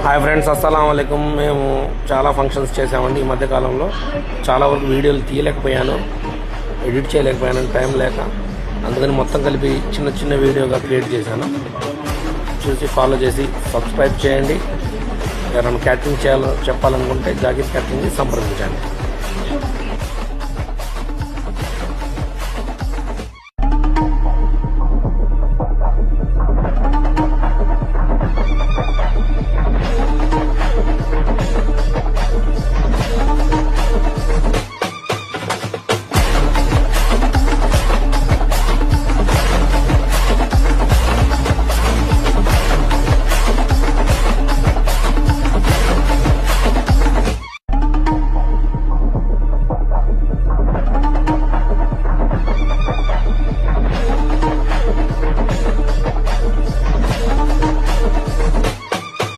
Hi friends, అస్సలాము అలైకుం. మేము చాలా ఫంక్షన్స్ చేసామండి ఈ మధ్యకాలంలో. చాలా వరకు వీడియోలు తీయలేకపోయాను, ఎడిట్ చేయలేకపోయాను టైం లేక. అందుకని మొత్తం కలిపి చిన్న చిన్న వీడియోగా క్రియేట్ చేశాను. చూసి ఫాలో చేసి సబ్స్క్రైబ్ చేయండి. ఎవరైనా క్యాటరింగ్ చెప్పాలనుకుంటే జాకిర్ క్యాటరింగ్ని సంప్రదించండి.